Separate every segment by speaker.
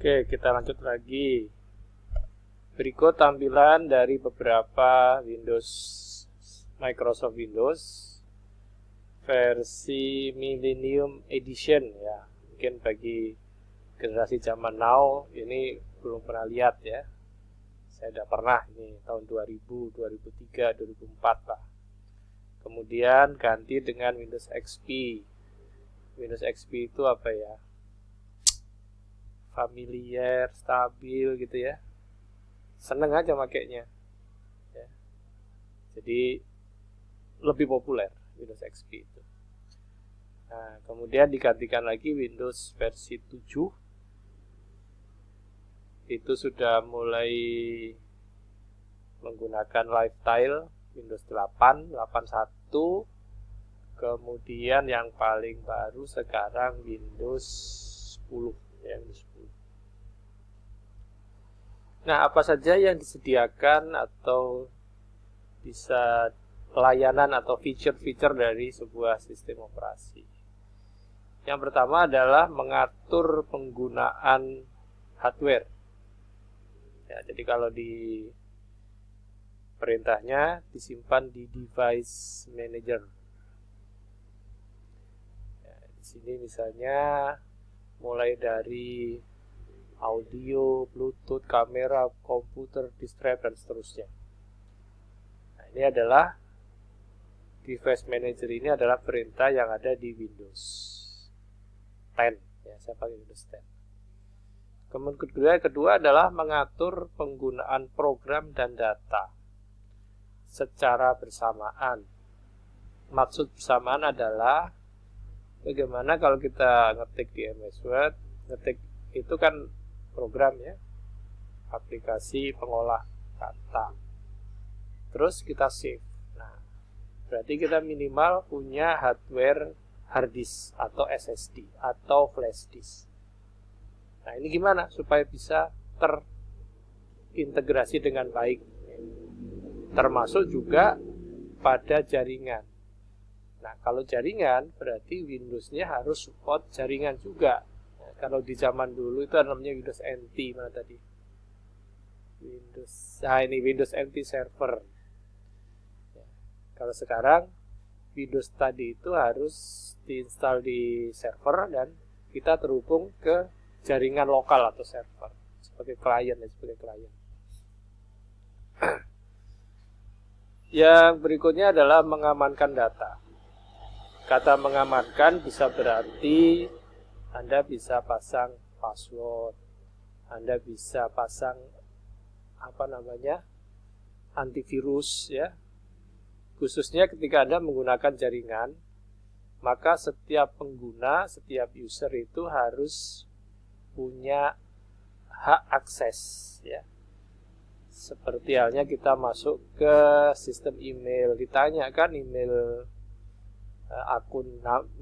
Speaker 1: Oke, kita lanjut lagi. Berikut tampilan dari beberapa Microsoft Windows versi Millennium Edition ya. Mungkin bagi generasi zaman now ini belum pernah lihat ya. Saya udah pernah ini tahun 2000, 2003, 2004 lah. Kemudian ganti dengan Windows XP. Windows XP itu apa ya? Familiar, stabil gitu ya. Seneng aja makainya ya. Jadi lebih populer Windows XP itu. Nah, kemudian digantikan lagi Windows versi 7. Itu sudah mulai menggunakan lifestyle Windows 8, 8.1. Kemudian yang paling baru sekarang Windows 10 ya, Windows 10. Nah, apa saja yang disediakan atau bisa pelayanan atau fitur-fitur dari sebuah sistem operasi? Yang pertama adalah mengatur penggunaan hardware. Ya, jadi kalau di perintahnya disimpan di Device Manager. Ya, di sini misalnya mulai dari audio, Bluetooth, kamera, komputer, disk drive, dan seterusnya. Nah, ini adalah Device Manager, ini adalah perintah yang ada di Windows 10. Ya, saya pakai Windows 10. Kemudian kedua adalah mengatur penggunaan program dan data secara bersamaan. Maksud bersamaan adalah bagaimana kalau kita ngetik di MS Word, ngetik itu kan program ya, aplikasi pengolah kata. Terus kita save. Nah, berarti kita minimal punya hardware hard disk atau SSD atau flash disk. Nah, ini gimana supaya bisa terintegrasi dengan baik, termasuk juga pada jaringan. Nah, kalau jaringan berarti Windows-nya harus support jaringan juga. Kalau di zaman dulu itu namanya Windows NT, mana tadi? Ini Windows NT Server. Ya. Kalau sekarang Windows tadi itu harus diinstal di server dan kita terhubung ke jaringan lokal atau server sebagai klien ya, sebagai klien. Yang berikutnya adalah mengamankan data. Kata mengamankan bisa berarti Anda bisa pasang password, Anda bisa pasang antivirus ya. Khususnya ketika Anda menggunakan jaringan, maka setiap pengguna, setiap user itu harus punya hak akses ya. Seperti halnya kita masuk ke sistem email, ditanyakan email akun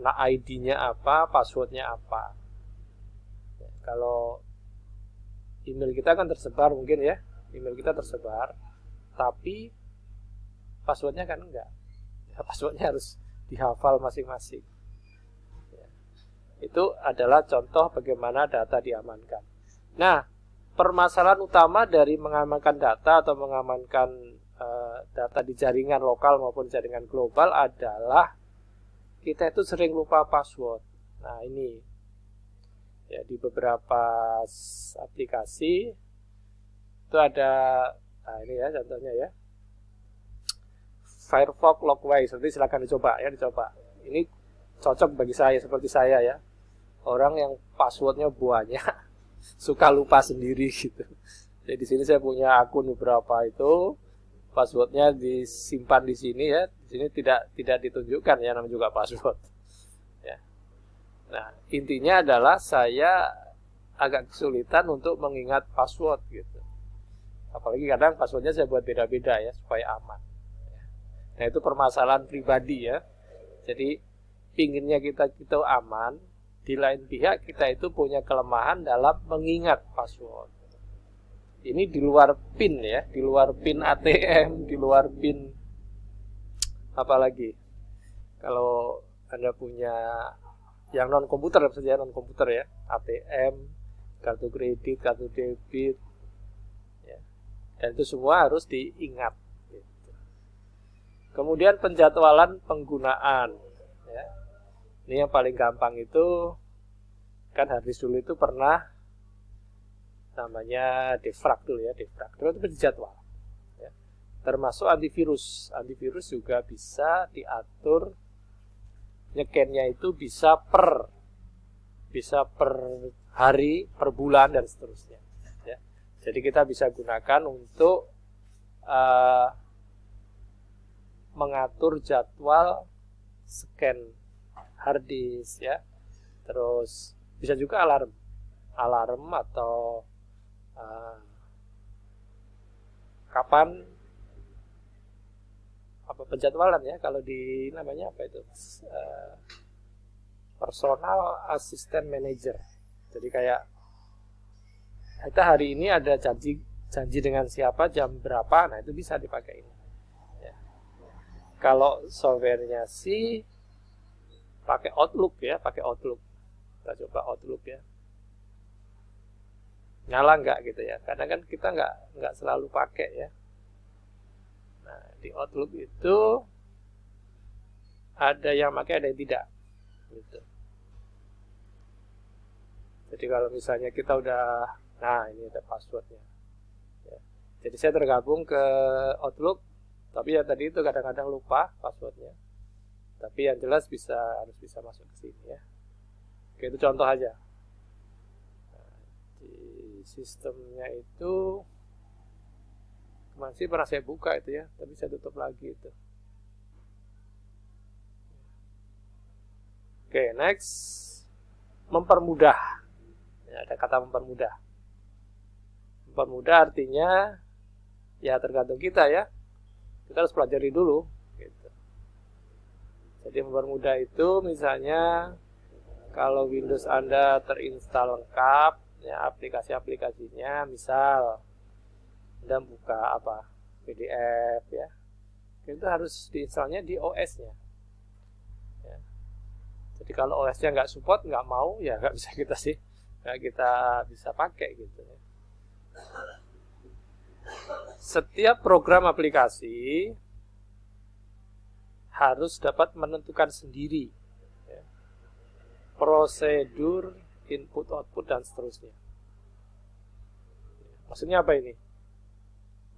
Speaker 1: ID-nya apa, passwordnya apa. Ya, kalau email kita kan tersebar mungkin ya, email kita tersebar, tapi passwordnya kan enggak. Ya, passwordnya harus dihafal masing-masing. Ya, itu adalah contoh bagaimana data diamankan. Nah, permasalahan utama dari mengamankan data atau mengamankan data di jaringan lokal maupun jaringan global adalah kita itu sering lupa password. Nah, ini ya di beberapa aplikasi itu ada, nah ini ya contohnya ya, Firefox Logwise. Nanti silakan dicoba. Ini cocok bagi saya, seperti saya ya, orang yang passwordnya banyak, suka lupa sendiri gitu. Jadi di sini saya punya akun beberapa itu, passwordnya disimpan di sini ya. Di sini tidak ditunjukkan ya, namanya juga password. Ya. Nah, intinya adalah saya agak kesulitan untuk mengingat password gitu. Apalagi kadang passwordnya saya buat beda-beda ya supaya aman. Nah, itu permasalahan pribadi ya. Jadi pinginnya kita aman, di lain pihak kita itu punya kelemahan dalam mengingat password. Ini di luar PIN ya, di luar PIN ATM, di luar PIN apalagi. Kalau Anda punya yang non komputer saja, non komputer ya, ATM, kartu kredit, kartu debit, ya. Dan itu semua harus diingat. Gitu. Kemudian penjadwalan penggunaan. Ya. Ini yang paling gampang itu, kan Hafiz dulu itu pernah namanya defrag dulu ya, defrag. Terus itu dijadwal. Ya. Termasuk antivirus. Antivirus juga bisa diatur, nyekennya itu bisa per hari, per bulan, dan seterusnya. Ya. Jadi kita bisa gunakan untuk mengatur jadwal scan hard disk, ya. Terus bisa juga alarm atau kapan apa penjadwalan ya, kalau di namanya apa itu, personal assistant manager. Jadi kayak kita hari ini ada janji dengan siapa jam berapa, nah itu bisa dipakai ini. Ya. Kalau softwarenya sih pakai Outlook ya, pakai Outlook. Kita coba Outlook ya. Nyala nggak gitu ya? Karena kan kita nggak selalu pakai ya. Nah, di Outlook itu ada yang pakai, ada yang tidak. Gitu. Jadi kalau misalnya kita udah, nah ini ada passwordnya. Ya. Jadi saya tergabung ke Outlook, tapi ya tadi itu kadang-kadang lupa passwordnya. Tapi yang jelas harus bisa masuk ke sini ya. Oke, itu contoh aja. Nah, di sistemnya itu masih pernah saya buka itu ya, tapi saya tutup lagi itu. Oke, next, mempermudah. Ya, ada kata mempermudah. Mempermudah artinya ya tergantung kita ya. Kita harus pelajari dulu. Gitu. Jadi mempermudah itu misalnya kalau Windows Anda terinstall lengkap, ya aplikasi-aplikasinya, misal Anda buka apa PDF ya, itu harus diinstalnya di OS-nya. Ya. Jadi kalau OS-nya nggak support, nggak mau, ya nggak kita bisa pakai gitu ya. Setiap program aplikasi harus dapat menentukan sendiri ya, prosedur input, output, dan seterusnya. Maksudnya apa ini?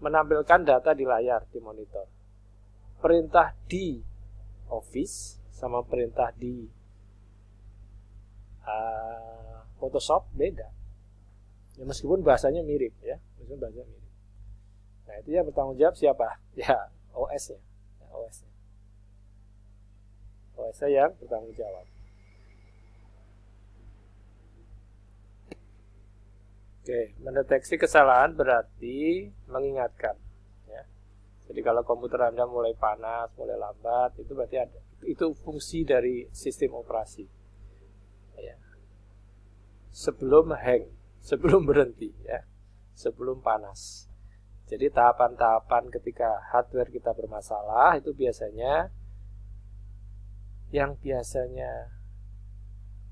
Speaker 1: Menampilkan data di layar, di monitor. Perintah di Office sama perintah di Photoshop beda. Ya, meskipun bahasanya mirip ya, Nah, itu yang bertanggung jawab siapa? Ya, OS-nya. Ya, OS-nya. OS-nya yang bertanggung jawab. Oke, mendeteksi kesalahan berarti mengingatkan. Ya. Jadi kalau komputer Anda mulai panas, mulai lambat, itu berarti itu fungsi dari sistem operasi. Ya. Sebelum hang, sebelum berhenti, ya, sebelum panas. Jadi tahapan-tahapan ketika hardware kita bermasalah itu biasanya yang biasanya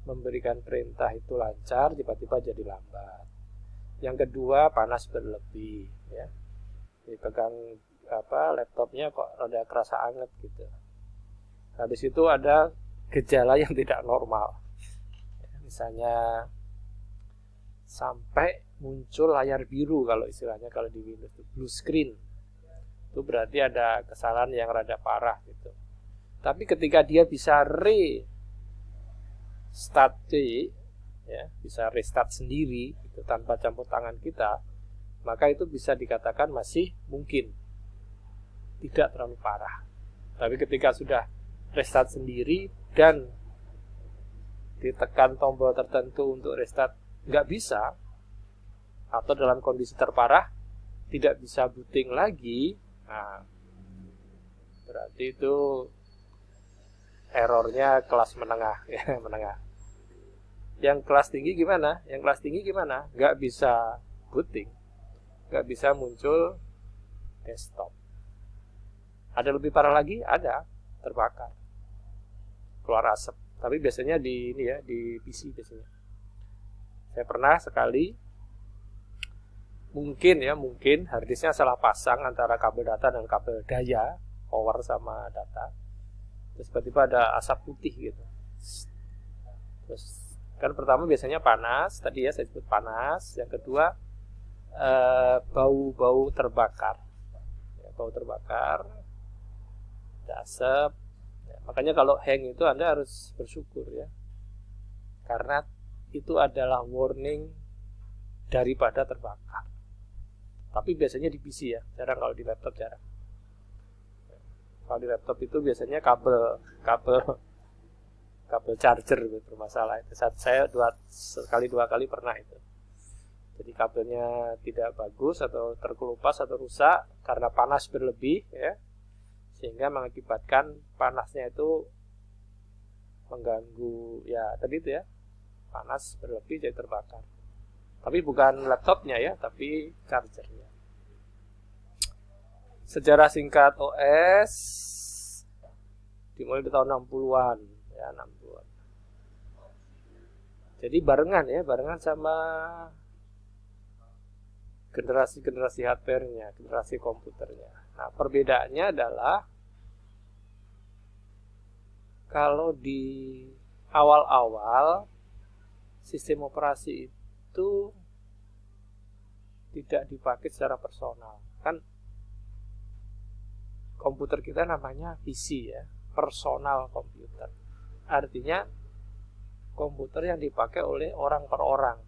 Speaker 1: memberikan perintah itu lancar, tiba-tiba jadi lambat. Yang kedua, panas berlebih, ya. Dipegang laptopnya kok rada kerasa anget gitu. Habis itu ada gejala yang tidak normal. Ya, misalnya sampai muncul layar biru, kalau istilahnya kalau di Windows itu blue screen. Itu berarti ada kesalahan yang rada parah gitu. Tapi ketika dia bisa restart sendiri gitu, tanpa campur tangan kita, maka itu bisa dikatakan masih mungkin, tidak terlalu parah. Tapi ketika sudah restart sendiri dan ditekan tombol tertentu untuk restart nggak bisa, atau dalam kondisi terparah tidak bisa booting lagi, nah berarti itu errornya kelas menengah ya, menengah. Yang kelas tinggi gimana? Nggak bisa booting, nggak bisa muncul desktop. Ada lebih parah lagi? Ada, terbakar, keluar asap. Tapi biasanya di PC biasanya. Saya pernah sekali, mungkin harddisknya salah pasang antara kabel data dan kabel daya, power sama data. Terus tiba-tiba ada asap putih gitu. Terus kan pertama biasanya panas, tadi ya saya sebut panas. Yang kedua bau terbakar, ya, bau terbakar, ada asap. Ya, makanya kalau hang itu Anda harus bersyukur ya, karena itu adalah warning daripada terbakar. Tapi biasanya di PC ya, jarang kalau di laptop jarang. Kalau di laptop itu biasanya kabel charger bermasalah. Itu saya sekali dua kali pernah itu. Jadi kabelnya tidak bagus atau terkelupas atau rusak karena panas berlebih ya, sehingga mengakibatkan panasnya itu mengganggu ya tadi itu ya, panas berlebih jadi terbakar. Tapi bukan laptopnya ya, tapi chargernya. Sejarah singkat OS dimulai di tahun 60-an ya, 60-an. Jadi barengan sama generasi hardware-nya, generasi komputernya. Nah, perbedaannya adalah kalau di awal-awal sistem operasi itu tidak dipakai secara personal. Kan komputer kita namanya PC ya, personal komputer. Artinya komputer yang dipakai oleh orang per orang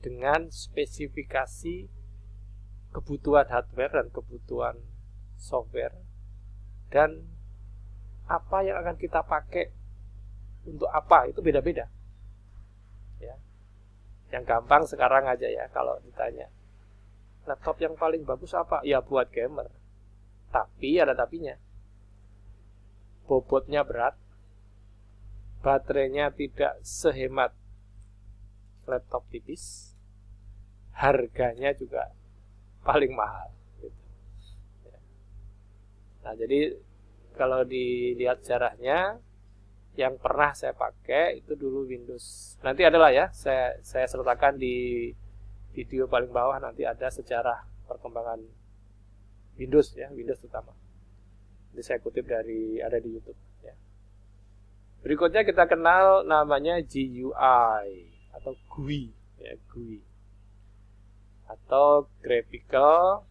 Speaker 1: dengan spesifikasi kebutuhan hardware dan kebutuhan software, dan apa yang akan kita pakai untuk apa itu beda-beda ya. Yang gampang sekarang aja ya, kalau ditanya laptop yang paling bagus apa, ya buat gamer. Tapi ada tapinya, bobotnya berat, baterainya tidak sehemat laptop tipis, harganya juga paling mahal gitu. Nah, jadi kalau dilihat sejarahnya, yang pernah saya pakai itu dulu Windows. Nanti adalah ya, saya sertakan di video paling bawah, nanti ada sejarah perkembangan Windows ya, Windows utama. Jadi saya kutip ada di YouTube ya. Berikutnya kita kenal namanya GUI atau GUI ya, GUI atau Graphical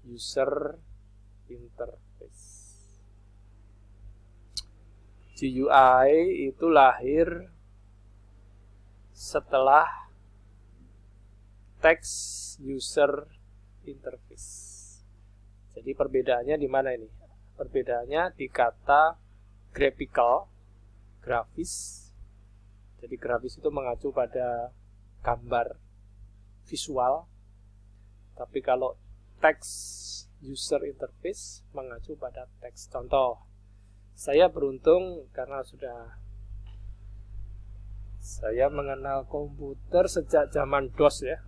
Speaker 1: User Interface. GUI itu lahir setelah Text User Interface. Jadi perbedaannya di mana ini? Perbedaannya di kata graphical, grafis. Jadi grafis itu mengacu pada gambar visual. Tapi kalau text user interface mengacu pada teks. Contoh, saya beruntung karena saya mengenal komputer sejak zaman DOS ya.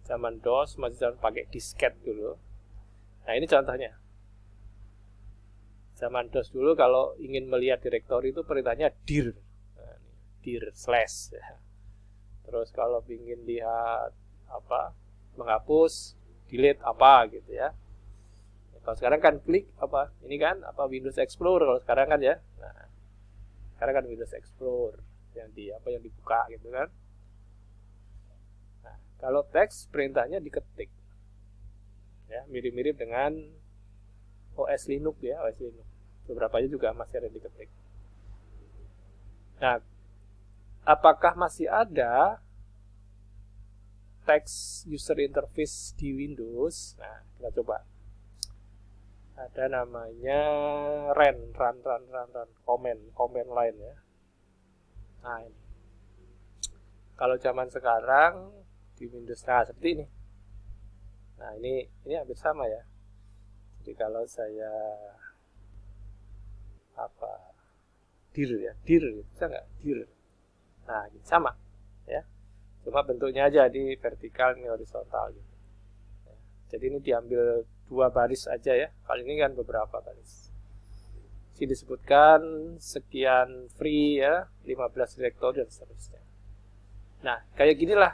Speaker 1: Zaman DOS masih pakai disket dulu. Nah, ini contohnya. Zaman DOS dulu kalau ingin melihat direktori itu perintahnya dir. Nah, dir slash ya. Terus kalau ingin lihat menghapus, delete apa gitu ya. Kalau sekarang kan klik ini kan Windows Explorer kalau sekarang kan ya. Nah, sekarang kan Windows Explorer yang dibuka gitu kan. Nah, kalau teks perintahnya diketik. Ya, mirip-mirip dengan OS Linux ya, OS Linux. Beberapanya juga masih ada diketik. Nah, apakah masih ada text user interface di Windows? Nah, kita coba. Ada namanya run command line ya. Nah, ini. Kalau zaman sekarang di Windows, nah seperti ini. Nah, ini hampir sama ya. Jadi kalau saya dir bisa nggak dir? Nah, ini sama ya. Cuma bentuknya aja di vertikal, ini horizontal gitu. Ya. Jadi ini diambil 2 baris aja ya. Kali ini kan beberapa baris. Sini disebutkan sekian free ya, 15 direktori dan seterusnya. Nah, kayak ginilah